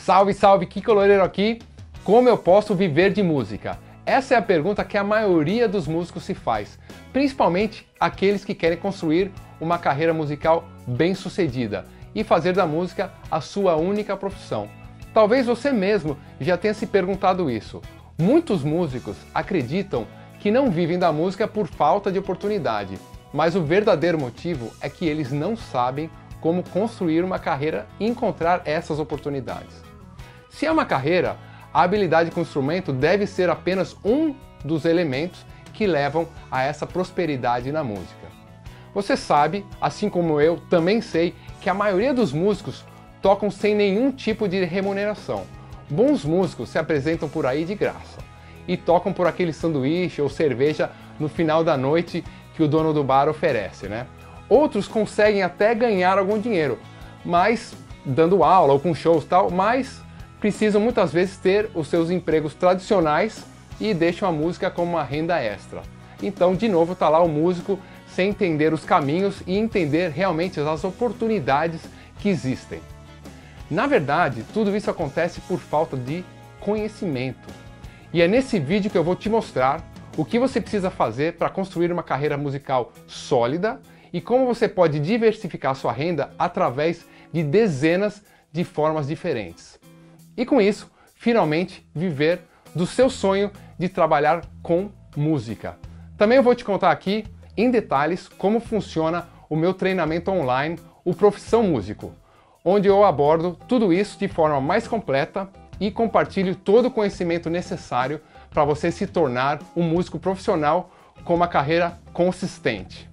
Salve, salve, Kiko Loureiro aqui. Como eu posso viver de música? Essa é a pergunta que a maioria dos músicos se faz, principalmente aqueles que querem construir uma carreira musical bem-sucedida e fazer da música a sua única profissão. Talvez você mesmo já tenha se perguntado isso. Muitos músicos acreditam que não vivem da música por falta de oportunidade, mas o verdadeiro motivo é que eles não sabem como construir uma carreira e encontrar essas oportunidades. Se é uma carreira, a habilidade com o instrumento deve ser apenas um dos elementos que levam a essa prosperidade na música. Você sabe, assim como eu, também sei que a maioria dos músicos tocam sem nenhum tipo de remuneração. Bons músicos se apresentam por aí de graça e tocam por aquele sanduíche ou cerveja no final da noite que o dono do bar oferece, né? Outros conseguem até ganhar algum dinheiro, mas dando aula ou com shows e tal, mas precisam muitas vezes ter os seus empregos tradicionais e deixam a música como uma renda extra. Então, de novo, está lá o músico sem entender os caminhos e entender realmente as oportunidades que existem. Na verdade, tudo isso acontece por falta de conhecimento. E é nesse vídeo que eu vou te mostrar o que você precisa fazer para construir uma carreira musical sólida e como você pode diversificar sua renda através de dezenas de formas diferentes. E com isso, finalmente, viver do seu sonho de trabalhar com música. Também eu vou te contar aqui, em detalhes, como funciona o meu treinamento online, o Profissão Músico, onde eu abordo tudo isso de forma mais completa e compartilho todo o conhecimento necessário para você se tornar um músico profissional com uma carreira consistente.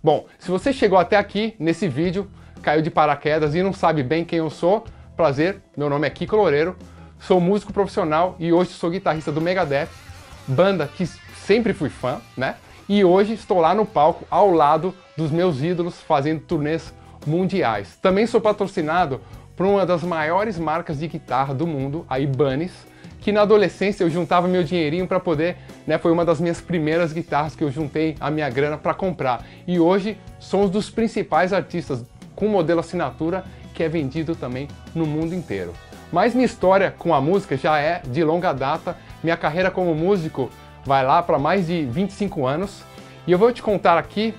Bom, se você chegou até aqui nesse vídeo, caiu de paraquedas e não sabe bem quem eu sou, prazer, meu nome é Kiko Loureiro, sou músico profissional e hoje sou guitarrista do Megadeth, banda que sempre fui fã, né? E hoje estou lá no palco ao lado dos meus ídolos fazendo turnês mundiais. Também sou patrocinado por uma das maiores marcas de guitarra do mundo, a Ibanez, que na adolescência eu juntava meu dinheirinho para poder, né, foi uma das minhas primeiras guitarras que eu juntei a minha grana para comprar. E hoje sou um dos principais artistas com modelo assinatura que é vendido também no mundo inteiro. Mas minha história com a música já é de longa data, minha carreira como músico vai lá para mais de 25 anos e eu vou te contar aqui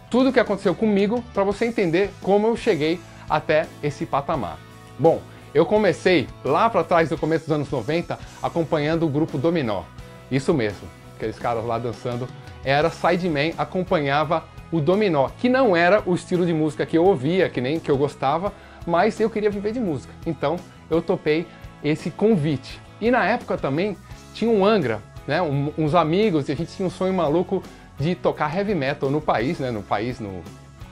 tudo o que aconteceu comigo para você entender como eu cheguei até esse patamar. Bom, eu comecei lá para trás, no começo dos anos 90, acompanhando o grupo Dominó. Isso mesmo, aqueles caras lá dançando. Era sideman, acompanhava o Dominó, que não era o estilo de música que eu ouvia, que nem que eu gostava, mas eu queria viver de música. Então eu topei esse convite. E na época também tinha um Angra, né, uns amigos, e a gente tinha um sonho maluco de tocar heavy metal no país, né,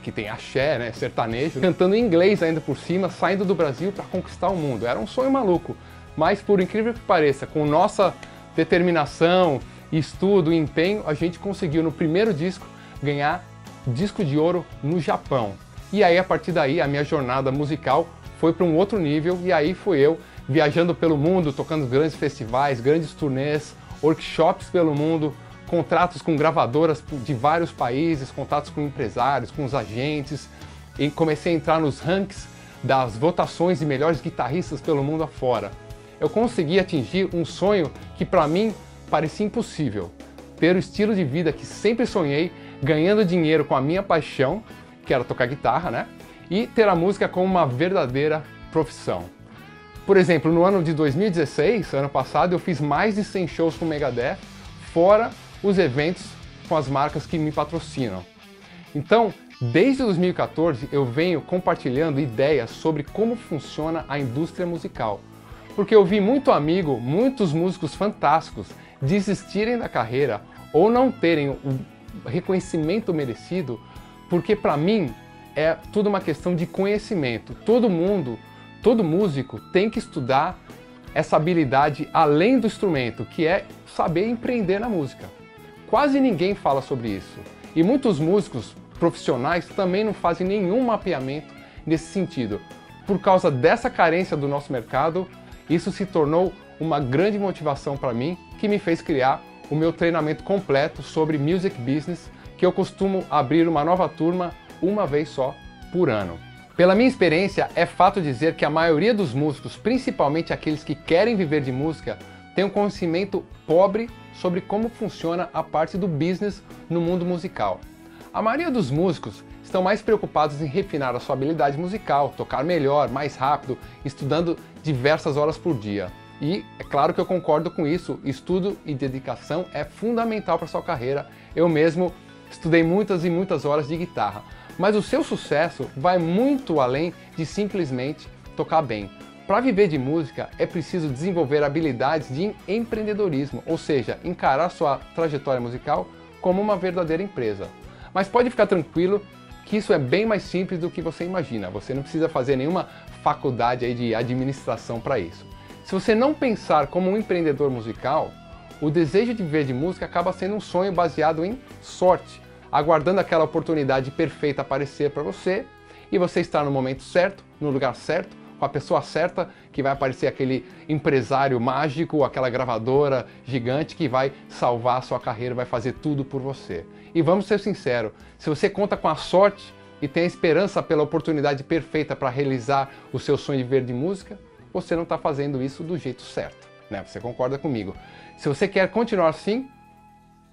que tem axé, né, sertanejo, cantando em inglês ainda por cima, saindo do Brasil para conquistar o mundo. Era um sonho maluco, mas por incrível que pareça, com nossa determinação, estudo e empenho, a gente conseguiu no primeiro disco ganhar disco de ouro no Japão. E aí a partir daí a minha jornada musical foi para um outro nível e aí fui eu viajando pelo mundo, tocando grandes festivais, grandes turnês, workshops pelo mundo, contratos com gravadoras de vários países, contatos com empresários, com os agentes, e comecei a entrar nos ranks das votações de melhores guitarristas pelo mundo afora. Eu consegui atingir um sonho que para mim parecia impossível, ter o estilo de vida que sempre sonhei, ganhando dinheiro com a minha paixão, que era tocar guitarra, né? E ter a música como uma verdadeira profissão. Por exemplo, no ano de 2016, ano passado, eu fiz mais de 100 shows com o Megadeth, fora os eventos com as marcas que me patrocinam. Então, desde 2014, eu venho compartilhando ideias sobre como funciona a indústria musical. Porque eu vi muitos músicos fantásticos desistirem da carreira ou não terem o reconhecimento merecido, porque para mim é tudo uma questão de conhecimento. Todo músico tem que estudar essa habilidade além do instrumento, que é saber empreender na música. Quase ninguém fala sobre isso. E muitos músicos profissionais também não fazem nenhum mapeamento nesse sentido. Por causa dessa carência do nosso mercado, isso se tornou uma grande motivação para mim, que me fez criar o meu treinamento completo sobre Music Business, que eu costumo abrir uma nova turma uma vez só por ano. Pela minha experiência, é fato dizer que a maioria dos músicos, principalmente aqueles que querem viver de música, tem um conhecimento pobre sobre como funciona a parte do business no mundo musical. A maioria dos músicos estão mais preocupados em refinar a sua habilidade musical, tocar melhor, mais rápido, estudando diversas horas por dia. E é claro que eu concordo com isso, estudo e dedicação é fundamental para sua carreira. Eu mesmo estudei muitas e muitas horas de guitarra. Mas o seu sucesso vai muito além de simplesmente tocar bem. Para viver de música é preciso desenvolver habilidades de empreendedorismo, ou seja, encarar sua trajetória musical como uma verdadeira empresa. Mas pode ficar tranquilo que isso é bem mais simples do que você imagina. Você não precisa fazer nenhuma faculdade aí de administração para isso. Se você não pensar como um empreendedor musical, o desejo de viver de música acaba sendo um sonho baseado em sorte, aguardando aquela oportunidade perfeita aparecer para você e você estar no momento certo, no lugar certo, com a pessoa certa, que vai aparecer aquele empresário mágico, aquela gravadora gigante que vai salvar a sua carreira, vai fazer tudo por você. E vamos ser sinceros, se você conta com a sorte e tem a esperança pela oportunidade perfeita para realizar o seu sonho de viver de música, você não está fazendo isso do jeito certo, né? Você concorda comigo? Se você quer continuar assim,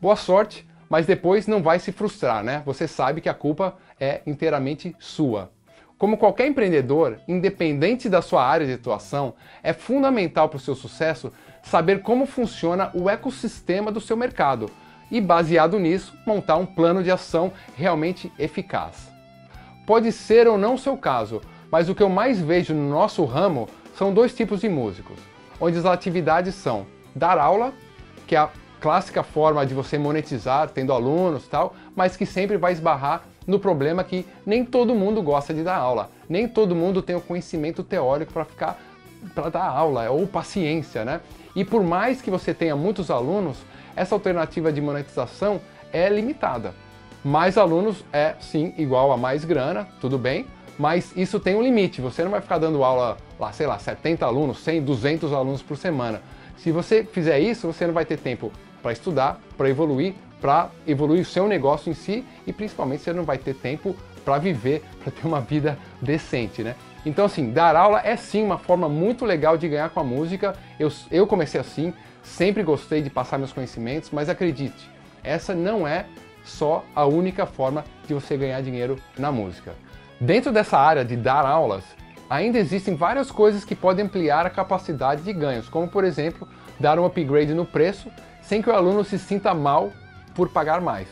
boa sorte, mas depois não vai se frustrar, né? Você sabe que a culpa é inteiramente sua. Como qualquer empreendedor, independente da sua área de atuação, é fundamental para o seu sucesso saber como funciona o ecossistema do seu mercado e, baseado nisso, montar um plano de ação realmente eficaz. Pode ser ou não o seu caso, mas o que eu mais vejo no nosso ramo são dois tipos de músicos, onde as atividades são dar aula, que é a clássica forma de você monetizar, tendo alunos e tal, mas que sempre vai esbarrar no problema que nem todo mundo gosta de dar aula, nem todo mundo tem o conhecimento teórico para dar aula, ou paciência, né? E por mais que você tenha muitos alunos, essa alternativa de monetização é limitada. Mais alunos é sim igual a mais grana, tudo bem, mas isso tem um limite, você não vai ficar dando aula lá, sei lá, 70 alunos, 100, 200 alunos por semana. Se você fizer isso, você não vai ter tempo para estudar, para evoluir o seu negócio em si e principalmente você não vai ter tempo para viver, para ter uma vida decente, né? Então assim, dar aula é sim uma forma muito legal de ganhar com a música. Eu comecei assim, sempre gostei de passar meus conhecimentos, mas acredite, essa não é só a única forma de você ganhar dinheiro na música. Dentro dessa área de dar aulas, ainda existem várias coisas que podem ampliar a capacidade de ganhos, como por exemplo, dar um upgrade no preço sem que o aluno se sinta mal por pagar mais.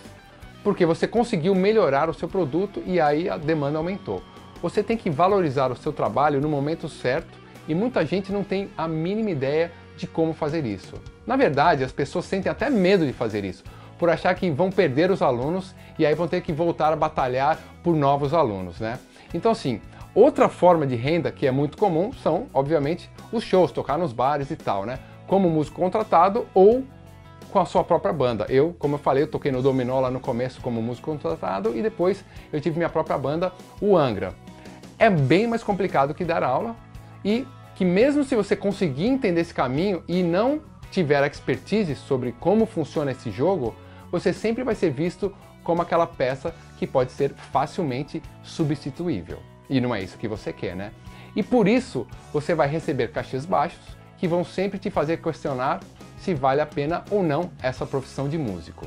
Porque você conseguiu melhorar o seu produto e aí a demanda aumentou. Você tem que valorizar o seu trabalho no momento certo e muita gente não tem a mínima ideia de como fazer isso. Na verdade, as pessoas sentem até medo de fazer isso, por achar que vão perder os alunos e aí vão ter que voltar a batalhar por novos alunos, né? Então assim, outra forma de renda que é muito comum são, obviamente, os shows, tocar nos bares e tal, né? Como músico contratado ou com a sua própria banda. Eu, como eu falei, eu toquei no Dominó lá no começo como músico contratado e depois eu tive minha própria banda, o Angra. É bem mais complicado que dar aula e que mesmo se você conseguir entender esse caminho e não tiver expertise sobre como funciona esse jogo, você sempre vai ser visto como aquela peça que pode ser facilmente substituível. E não é isso que você quer, né? E por isso você vai receber cachês baixos que vão sempre te fazer questionar se vale a pena ou não essa profissão de músico.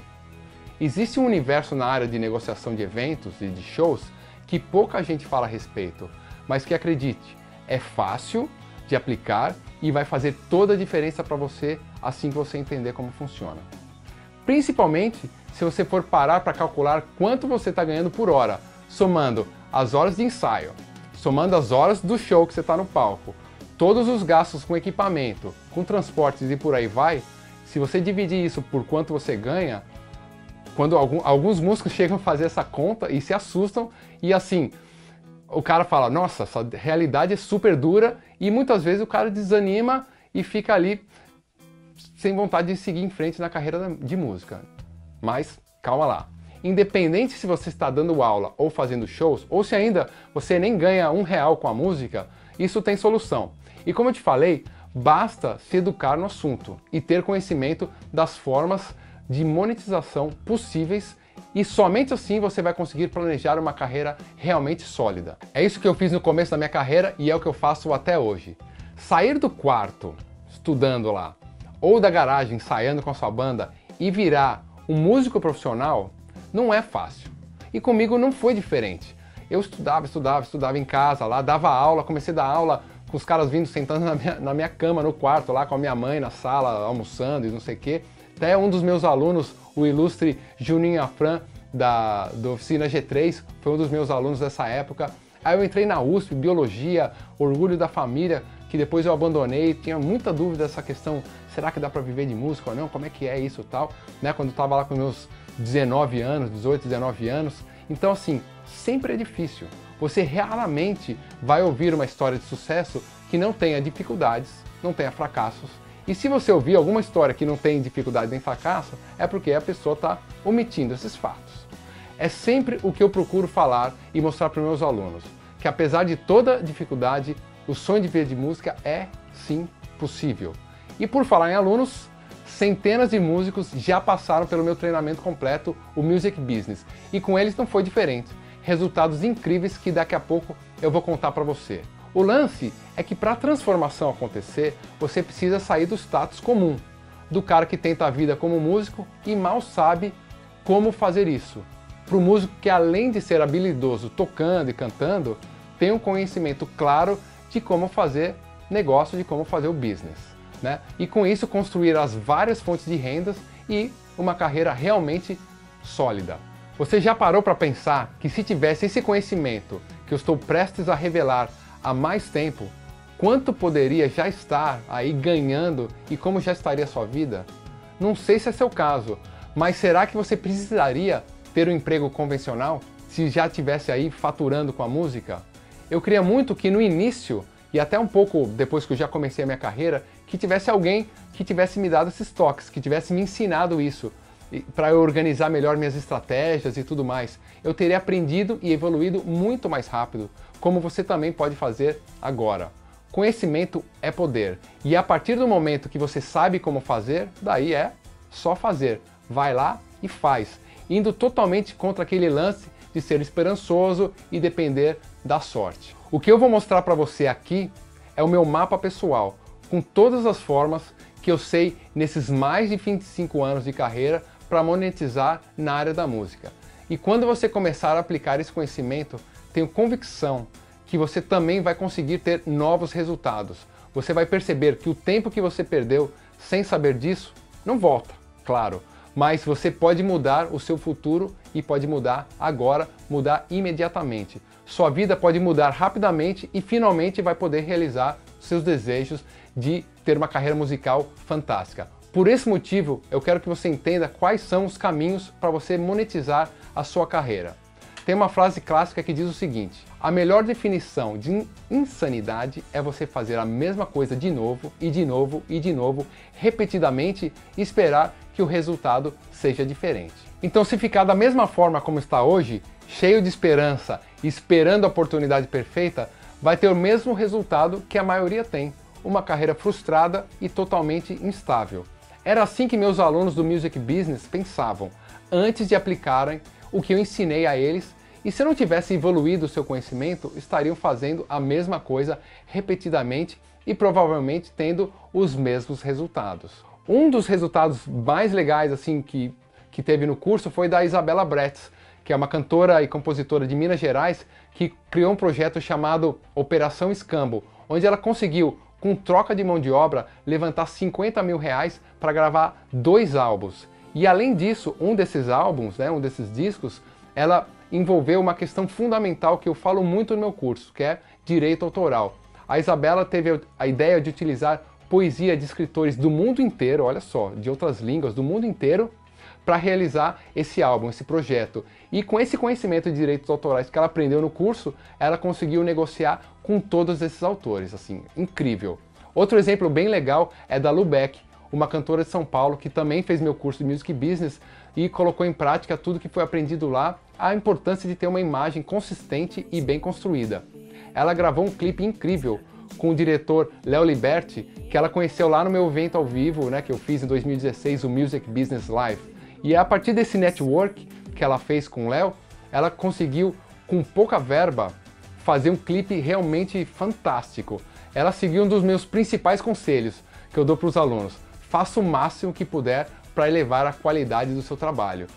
Existe um universo na área de negociação de eventos e de shows que pouca gente fala a respeito, mas que acredite, é fácil de aplicar e vai fazer toda a diferença para você assim que você entender como funciona. Principalmente se você for parar para calcular quanto você está ganhando por hora, somando as horas de ensaio, somando as horas do show que você está no palco, todos os gastos com equipamento, com transportes e por aí vai, se você dividir isso por quanto você ganha, quando alguns músicos chegam a fazer essa conta e se assustam e assim, o cara fala, nossa, essa realidade é super dura e muitas vezes o cara desanima e fica ali sem vontade de seguir em frente na carreira de música. Mas calma lá. Independente se você está dando aula ou fazendo shows, ou se ainda você nem ganha R$1 com a música, isso tem solução. E como eu te falei, basta se educar no assunto e ter conhecimento das formas de monetização possíveis E somente assim você vai conseguir planejar uma carreira realmente sólida. É isso que eu fiz no começo da minha carreira e é o que eu faço até hoje. Sair do quarto, estudando lá, ou da garagem, ensaiando com a sua banda, e virar um músico profissional, não é fácil. E comigo não foi diferente. Eu estudava em casa lá, dava aula, comecei a dar aula com os caras vindo, sentando na minha cama, no quarto, lá com a minha mãe, na sala, almoçando e não sei o quê. Até um dos meus alunos, o ilustre Juninho Afran, da Oficina G3, foi um dos meus alunos dessa época. Aí eu entrei na USP, Biologia, Orgulho da Família, que depois eu abandonei, tinha muita dúvida dessa questão, será que dá para viver de música ou não? Como é que é isso e tal? Né? Quando eu estava lá com meus 19 anos, 18, 19 anos. Então assim, sempre é difícil. Você raramente vai ouvir uma história de sucesso que não tenha dificuldades, não tenha fracassos. E se você ouvir alguma história que não tem dificuldade nem fracasso, é porque a pessoa está omitindo esses fatos. É sempre o que eu procuro falar e mostrar para os meus alunos, que apesar de toda dificuldade, o sonho de viver de música é, sim, possível. E por falar em alunos, centenas de músicos já passaram pelo meu treinamento completo, o Music Business, e com eles não foi diferente. Resultados incríveis que daqui a pouco eu vou contar para você. O lance é que para a transformação acontecer, você precisa sair do status comum, do cara que tenta a vida como músico e mal sabe como fazer isso. Para o músico que, além de ser habilidoso tocando e cantando, tem um conhecimento claro de como fazer negócio, de como fazer o business, né? E com isso construir as várias fontes de rendas e uma carreira realmente sólida. Você já parou para pensar que se tivesse esse conhecimento que eu estou prestes a revelar há mais tempo, quanto poderia já estar aí ganhando e como já estaria a sua vida? Não sei se é seu caso, mas será que você precisaria ter um emprego convencional se já estivesse aí faturando com a música? Eu queria muito que no início, e até um pouco depois que eu já comecei a minha carreira, que tivesse alguém que tivesse me dado esses toques, que tivesse me ensinado isso, para eu organizar melhor minhas estratégias e tudo mais. Eu teria aprendido e evoluído muito mais rápido, como você também pode fazer agora. Conhecimento é poder, e a partir do momento que você sabe como fazer, daí é só fazer. Vai lá e faz, indo totalmente contra aquele lance de ser esperançoso e depender da sorte. O que eu vou mostrar para você aqui é o meu mapa pessoal, com todas as formas que eu sei nesses mais de 25 anos de carreira para monetizar na área da música. E quando você começar a aplicar esse conhecimento, tenho convicção que você também vai conseguir ter novos resultados. Você vai perceber que o tempo que você perdeu sem saber disso não volta, claro, mas você pode mudar o seu futuro e pode mudar agora, mudar imediatamente. Sua vida pode mudar rapidamente e finalmente vai poder realizar seus desejos de ter uma carreira musical fantástica. Por esse motivo, eu quero que você entenda quais são os caminhos para você monetizar a sua carreira. Tem uma frase clássica que diz o seguinte: a melhor definição de insanidade é você fazer a mesma coisa de novo e de novo e de novo, repetidamente, e esperar que o resultado seja diferente. Então, se ficar da mesma forma como está hoje, cheio de esperança e esperando a oportunidade perfeita, vai ter o mesmo resultado que a maioria tem, uma carreira frustrada e totalmente instável. Era assim que meus alunos do Music Business pensavam, antes de aplicarem o que eu ensinei a eles, e se não tivessem evoluído o seu conhecimento, estariam fazendo a mesma coisa repetidamente e provavelmente tendo os mesmos resultados. Um dos resultados mais legais assim que teve no curso foi da Isabela Bretz, que é uma cantora e compositora de Minas Gerais, que criou um projeto chamado Operação Escambo, onde ela conseguiu, com troca de mão de obra, levantar 50 mil reais para gravar 2 álbuns. E além disso, um desses álbuns, um desses discos, ela envolveu uma questão fundamental que eu falo muito no meu curso, que é direito autoral. A Isabela teve a ideia de utilizar poesia de escritores do mundo inteiro, olha só, de outras línguas do mundo inteiro, para realizar esse álbum, esse projeto. E com esse conhecimento de direitos autorais que ela aprendeu no curso, ela conseguiu negociar com todos esses autores, assim, incrível. Outro exemplo bem legal é da Lu Beck, uma cantora de São Paulo que também fez meu curso de Music Business e colocou em prática tudo que foi aprendido lá, a importância de ter uma imagem consistente e bem construída. Ela gravou um clipe incrível com o diretor Léo Liberti, que ela conheceu lá no meu evento ao vivo, que eu fiz em 2016, o Music Business Live. E é a partir desse network que ela fez com o Léo, ela conseguiu, com pouca verba, fazer um clipe realmente fantástico. Ela seguiu um dos meus principais conselhos que eu dou para os alunos. Faça o máximo que puder para elevar a qualidade do seu trabalho.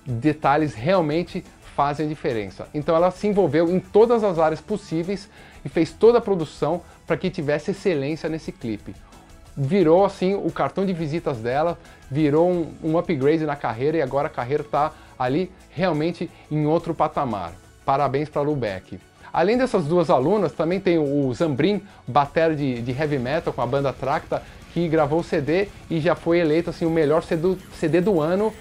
Detalhes realmente fazem diferença. Então ela se envolveu em todas as áreas possíveis e fez toda a produção para que tivesse excelência nesse clipe. Virou assim o cartão de visitas dela, virou um upgrade na carreira e agora a carreira está ali realmente em outro patamar. Parabéns para a Lubeck. Além dessas duas alunas, também tem o Zambrin, batera de heavy metal com a banda Tracta, que gravou o CD e já foi eleito assim, o melhor CD do ano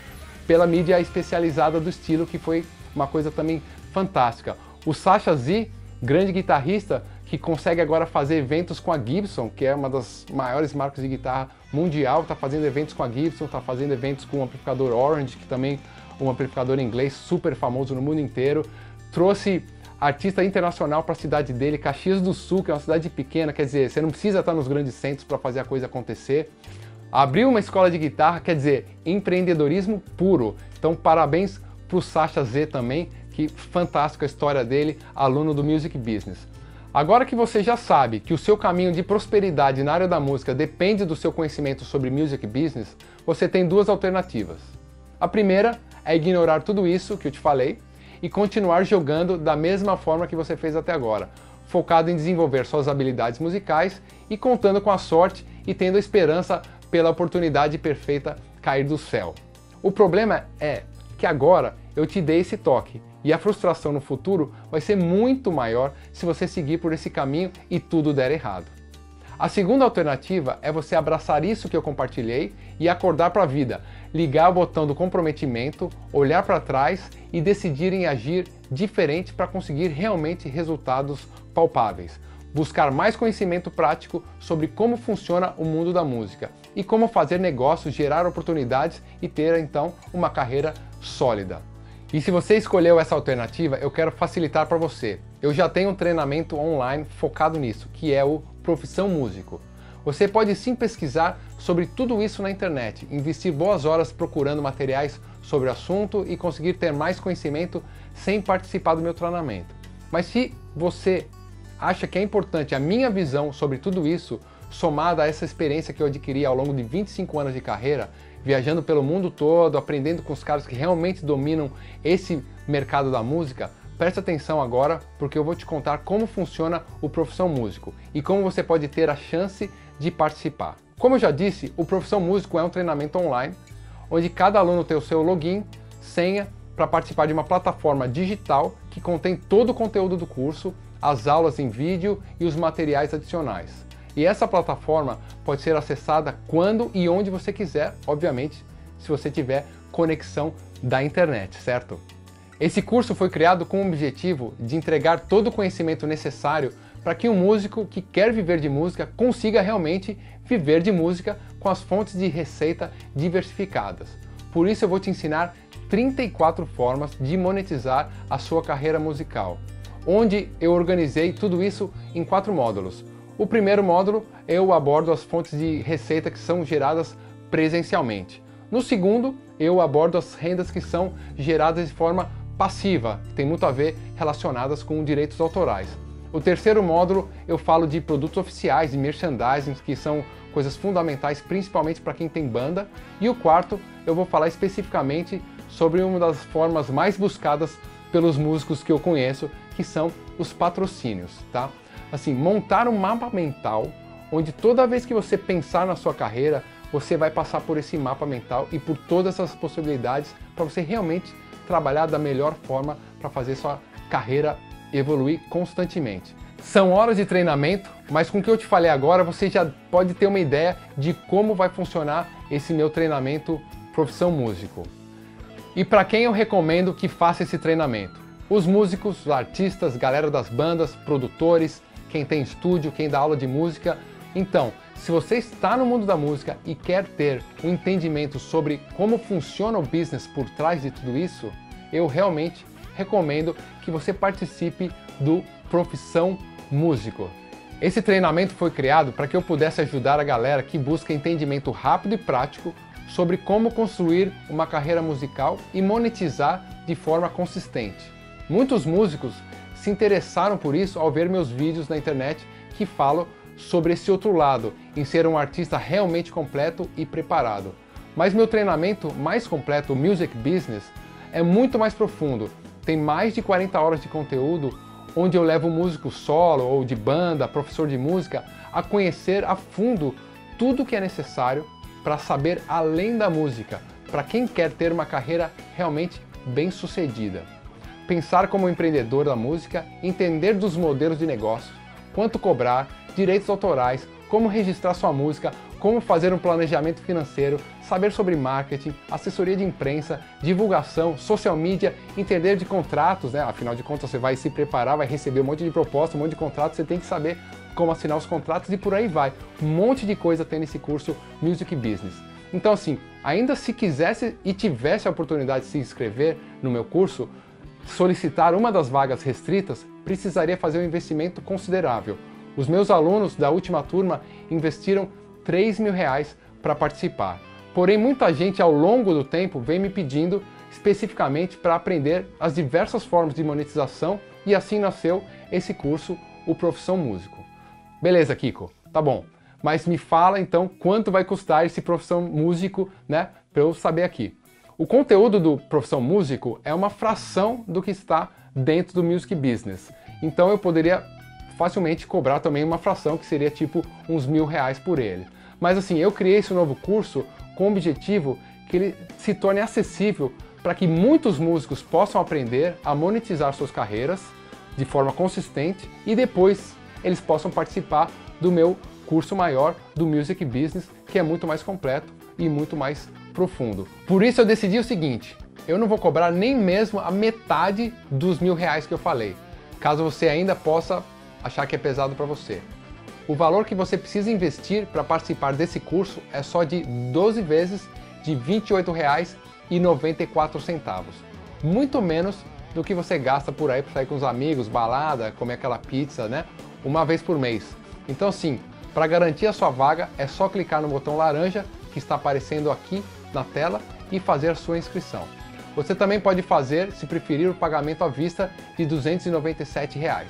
pela mídia especializada do estilo, que foi uma coisa também fantástica. O Sasha Z, grande guitarrista, que consegue agora fazer eventos com a Gibson, que é uma das maiores marcas de guitarra mundial, está fazendo eventos com a Gibson, está fazendo eventos com o amplificador Orange, que também é um amplificador inglês super famoso no mundo inteiro. Trouxe artista internacional para a cidade dele, Caxias do Sul, que é uma cidade pequena, quer dizer, você não precisa estar nos grandes centros para fazer a coisa acontecer. Abriu uma escola de guitarra, quer dizer, empreendedorismo puro. Então parabéns para o Sasha Z também, que fantástica a história dele, aluno do Music Business. Agora que você já sabe que o seu caminho de prosperidade na área da música depende do seu conhecimento sobre Music Business, você tem duas alternativas. A primeira é ignorar tudo isso que eu te falei e continuar jogando da mesma forma que você fez até agora, focado em desenvolver suas habilidades musicais e contando com a sorte e tendo a esperança pela oportunidade perfeita cair do céu. O problema é que agora eu te dei esse toque e a frustração no futuro vai ser muito maior se você seguir por esse caminho e tudo der errado. A segunda alternativa é você abraçar isso que eu compartilhei e acordar para a vida, ligar o botão do comprometimento, olhar para trás e decidir em agir diferente para conseguir realmente resultados palpáveis. Buscar mais conhecimento prático sobre como funciona o mundo da música e como fazer negócios, gerar oportunidades e ter então uma carreira sólida. E se você escolheu essa alternativa, eu quero facilitar para você. Eu já tenho um treinamento online focado nisso, que é o Profissão Músico. Você pode sim pesquisar sobre tudo isso na internet, investir boas horas procurando materiais sobre o assunto e conseguir ter mais conhecimento sem participar do meu treinamento. Mas se você acha que é importante a minha visão sobre tudo isso, somada a essa experiência que eu adquiri ao longo de 25 anos de carreira, viajando pelo mundo todo, aprendendo com os caras que realmente dominam esse mercado da música, preste atenção agora, porque eu vou te contar como funciona o Profissão Músico e como você pode ter a chance de participar. Como eu já disse, o Profissão Músico é um treinamento online, onde cada aluno tem o seu login, senha, para participar de uma plataforma digital que contém todo o conteúdo do curso, as aulas em vídeo e os materiais adicionais. E essa plataforma pode ser acessada quando e onde você quiser, obviamente, se você tiver conexão da internet, certo? Esse curso foi criado com o objetivo de entregar todo o conhecimento necessário para que um músico que quer viver de música consiga realmente viver de música com as fontes de receita diversificadas. Por isso eu vou te ensinar 34 formas de monetizar a sua carreira musical, onde eu organizei tudo isso em 4 módulos. O primeiro módulo eu abordo as fontes de receita que são geradas presencialmente. No segundo, eu abordo as rendas que são geradas de forma passiva, que tem muito a ver relacionadas com direitos autorais. O terceiro módulo eu falo de produtos oficiais e merchandising, que são coisas fundamentais principalmente para quem tem banda. E o quarto eu vou falar especificamente sobre uma das formas mais buscadas pelos músicos que eu conheço, que são os patrocínios, tá? Assim, montar um mapa mental onde toda vez que você pensar na sua carreira, você vai passar por esse mapa mental e por todas essas possibilidades para você realmente trabalhar da melhor forma para fazer sua carreira evoluir constantemente. São horas de treinamento, mas com o que eu te falei agora, você já pode ter uma ideia de como vai funcionar esse meu treinamento Profissão Músico. E para quem eu recomendo que faça esse treinamento? Os músicos, os artistas, galera das bandas, produtores, quem tem estúdio, quem dá aula de música. Então, se você está no mundo da música e quer ter um entendimento sobre como funciona o business por trás de tudo isso, eu realmente recomendo que você participe do Profissão Músico. Esse treinamento foi criado para que eu pudesse ajudar a galera que busca entendimento rápido e prático sobre como construir uma carreira musical e monetizar de forma consistente. Muitos músicos se interessaram por isso ao ver meus vídeos na internet que falam sobre esse outro lado, em ser um artista realmente completo e preparado. Mas meu treinamento mais completo, o Music Business, é muito mais profundo. Tem mais de 40 horas de conteúdo onde eu levo músico solo ou de banda, professor de música, a conhecer a fundo tudo o que é necessário para saber além da música, para quem quer ter uma carreira realmente bem-sucedida. Pensar como empreendedor da música, entender dos modelos de negócio, quanto cobrar, direitos autorais, como registrar sua música, como fazer um planejamento financeiro, saber sobre marketing, assessoria de imprensa, divulgação, social media, entender de contratos, né? Afinal de contas você vai se preparar, vai receber um monte de proposta, um monte de contratos, você tem que saber como assinar os contratos e por aí vai. Um monte de coisa tem nesse curso Music Business. Então assim, ainda se quisesse e tivesse a oportunidade de se inscrever no meu curso, solicitar uma das vagas restritas, precisaria fazer um investimento considerável. Os meus alunos da última turma investiram R$3.000 para participar. Porém, muita gente ao longo do tempo vem me pedindo especificamente para aprender as diversas formas de monetização e assim nasceu esse curso, o Profissão Músico. Beleza, Kiko, tá bom. Mas me fala então quanto vai custar esse Profissão Músico, né, para eu saber aqui. O conteúdo do Profissão Músico é uma fração do que está dentro do Music Business. Então eu poderia facilmente cobrar também uma fração que seria tipo uns R$1.000 por ele. Mas assim, eu criei esse novo curso com o objetivo que ele se torne acessível para que muitos músicos possam aprender a monetizar suas carreiras de forma consistente e depois eles possam participar do meu curso maior do Music Business, que é muito mais completo e muito mais profundo. Por isso eu decidi o seguinte, eu não vou cobrar nem mesmo a metade dos R$1.000 que eu falei, caso você ainda possa achar que é pesado para você. O valor que você precisa investir para participar desse curso é só de 12 vezes de R$28,94. Muito menos do que você gasta por aí para sair com os amigos, balada, comer aquela pizza, né? Uma vez por mês. Então sim, para garantir a sua vaga é só clicar no botão laranja que está aparecendo aqui na tela e fazer a sua inscrição. Você também pode fazer, se preferir, o pagamento à vista de R$297.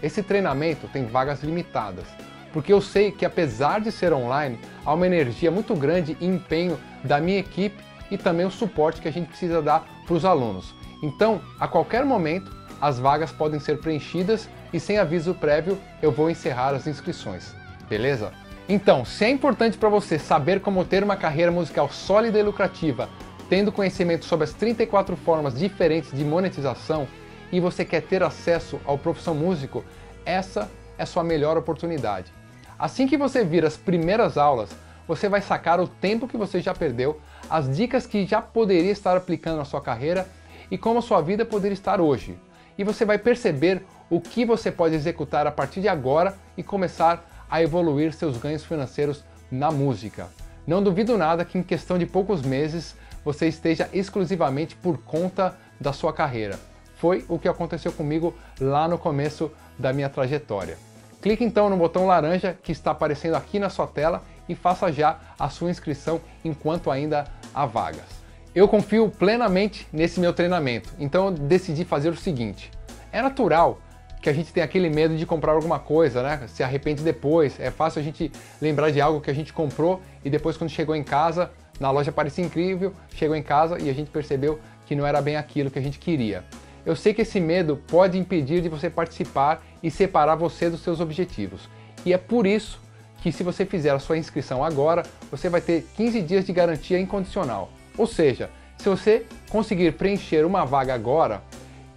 Esse treinamento tem vagas limitadas, porque eu sei que apesar de ser online, há uma energia muito grande e empenho da minha equipe e também o suporte que a gente precisa dar para os alunos. Então, a qualquer momento, as vagas podem ser preenchidas e sem aviso prévio eu vou encerrar as inscrições, beleza? Então, se é importante para você saber como ter uma carreira musical sólida e lucrativa, tendo conhecimento sobre as 34 formas diferentes de monetização, e você quer ter acesso ao Profissão Músico, essa é sua melhor oportunidade. Assim que você vir as primeiras aulas, você vai sacar o tempo que você já perdeu, as dicas que já poderia estar aplicando na sua carreira e como a sua vida poderia estar hoje. E você vai perceber o que você pode executar a partir de agora e começar a evoluir seus ganhos financeiros na música. Não duvido nada que em questão de poucos meses você esteja exclusivamente por conta da sua carreira. Foi o que aconteceu comigo lá no começo da minha trajetória. Clique então no botão laranja que está aparecendo aqui na sua tela e faça já a sua inscrição enquanto ainda há vagas. Eu confio plenamente nesse meu treinamento, então eu decidi fazer o seguinte. É natural que a gente tenha aquele medo de comprar alguma coisa, né? Se arrepende depois, é fácil a gente lembrar de algo que a gente comprou e depois quando chegou em casa, na loja parecia incrível, chegou em casa e a gente percebeu que não era bem aquilo que a gente queria. Eu sei que esse medo pode impedir de você participar e separar você dos seus objetivos. E é por isso que se você fizer a sua inscrição agora, você vai ter 15 dias de garantia incondicional. Ou seja, se você conseguir preencher uma vaga agora,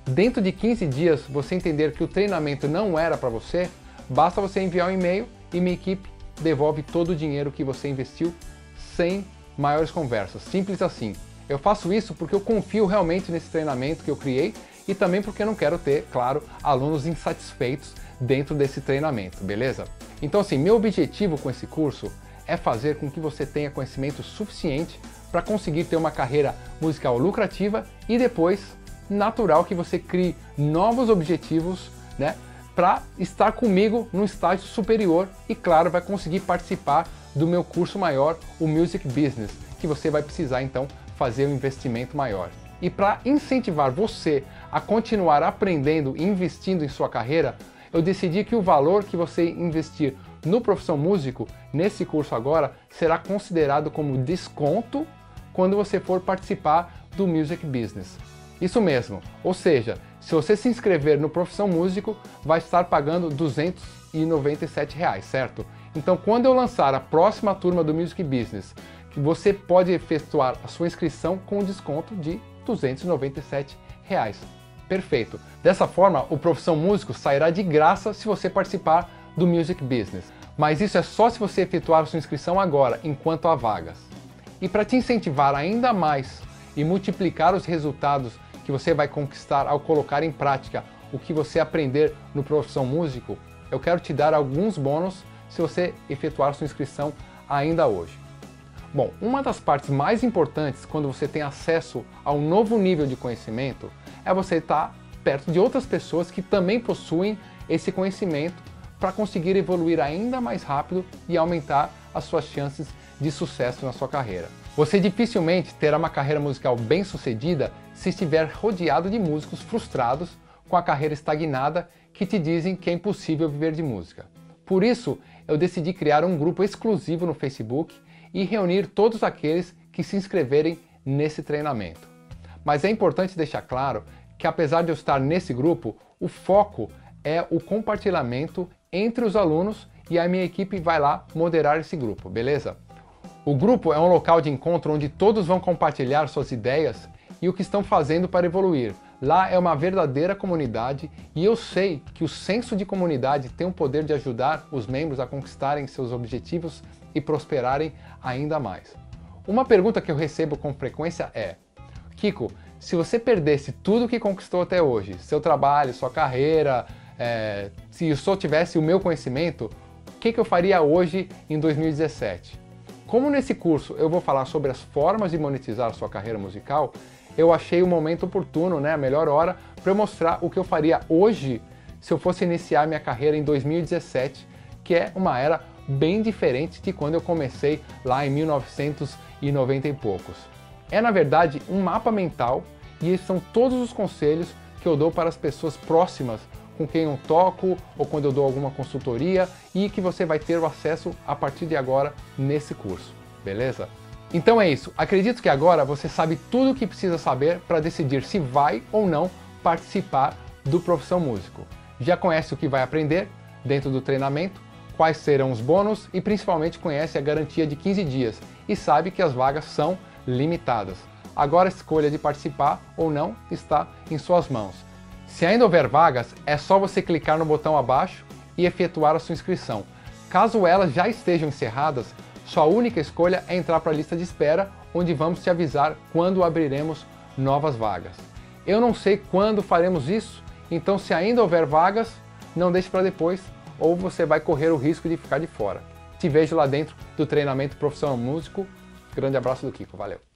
dentro de 15 dias você entender que o treinamento não era para você, basta você enviar um e-mail e minha equipe devolve todo o dinheiro que você investiu sem maiores conversas. Simples assim. Eu faço isso porque eu confio realmente nesse treinamento que eu criei e também porque eu não quero ter, claro, alunos insatisfeitos dentro desse treinamento, beleza? Então assim, meu objetivo com esse curso é fazer com que você tenha conhecimento suficiente para conseguir ter uma carreira musical lucrativa e depois, natural que você crie novos objetivos, né, para estar comigo no estágio superior e claro, vai conseguir participar do meu curso maior, o Music Business, que você vai precisar então fazer um investimento maior. E para incentivar você a continuar aprendendo e investindo em sua carreira, eu decidi que o valor que você investir no Profissão Músico, nesse curso agora, será considerado como desconto quando você for participar do Music Business. Isso mesmo, ou seja, se você se inscrever no Profissão Músico, vai estar pagando R$ 297, certo? Então, quando eu lançar a próxima turma do Music Business, você pode efetuar a sua inscrição com desconto de R$ 297. Perfeito. Dessa forma, o Profissão Músico sairá de graça se você participar do Music Business. Mas isso é só se você efetuar a sua inscrição agora, enquanto há vagas. E para te incentivar ainda mais e multiplicar os resultados que você vai conquistar ao colocar em prática o que você aprender no Profissão Músico, eu quero te dar alguns bônus se você efetuar sua inscrição ainda hoje. Bom, uma das partes mais importantes quando você tem acesso a um novo nível de conhecimento é você estar perto de outras pessoas que também possuem esse conhecimento para conseguir evoluir ainda mais rápido e aumentar as suas chances de sucesso na sua carreira. Você dificilmente terá uma carreira musical bem-sucedida se estiver rodeado de músicos frustrados com a carreira estagnada que te dizem que é impossível viver de música. Por isso, eu decidi criar um grupo exclusivo no Facebook e reunir todos aqueles que se inscreverem nesse treinamento. Mas é importante deixar claro que, apesar de eu estar nesse grupo, o foco é o compartilhamento entre os alunos e a minha equipe vai lá moderar esse grupo, beleza? O grupo é um local de encontro onde todos vão compartilhar suas ideias e o que estão fazendo para evoluir. Lá é uma verdadeira comunidade e eu sei que o senso de comunidade tem o poder de ajudar os membros a conquistarem seus objetivos e prosperarem ainda mais. Uma pergunta que eu recebo com frequência é: Kiko, se você perdesse tudo o que conquistou até hoje, seu trabalho, sua carreira, se eu só tivesse o meu conhecimento, o que eu faria hoje em 2017? Como nesse curso eu vou falar sobre as formas de monetizar sua carreira musical, eu achei o momento oportuno, a melhor hora, para eu mostrar o que eu faria hoje se eu fosse iniciar minha carreira em 2017, que é uma era bem diferente de quando eu comecei lá em 1990 e poucos. É, na verdade, um mapa mental e esses são todos os conselhos que eu dou para as pessoas próximas com quem eu toco ou quando eu dou alguma consultoria e que você vai ter o acesso a partir de agora nesse curso, beleza? Então é isso, acredito que agora você sabe tudo o que precisa saber para decidir se vai ou não participar do Profissão Músico. Já conhece o que vai aprender dentro do treinamento, quais serão os bônus e principalmente conhece a garantia de 15 dias e sabe que as vagas são limitadas. Agora a escolha de participar ou não está em suas mãos. Se ainda houver vagas, é só você clicar no botão abaixo e efetuar a sua inscrição. Caso elas já estejam encerradas, sua única escolha é entrar para a lista de espera, onde vamos te avisar quando abriremos novas vagas. Eu não sei quando faremos isso, então se ainda houver vagas, não deixe para depois, ou você vai correr o risco de ficar de fora. Te vejo lá dentro do treinamento Profissão Músico. Grande abraço do Kiko, valeu!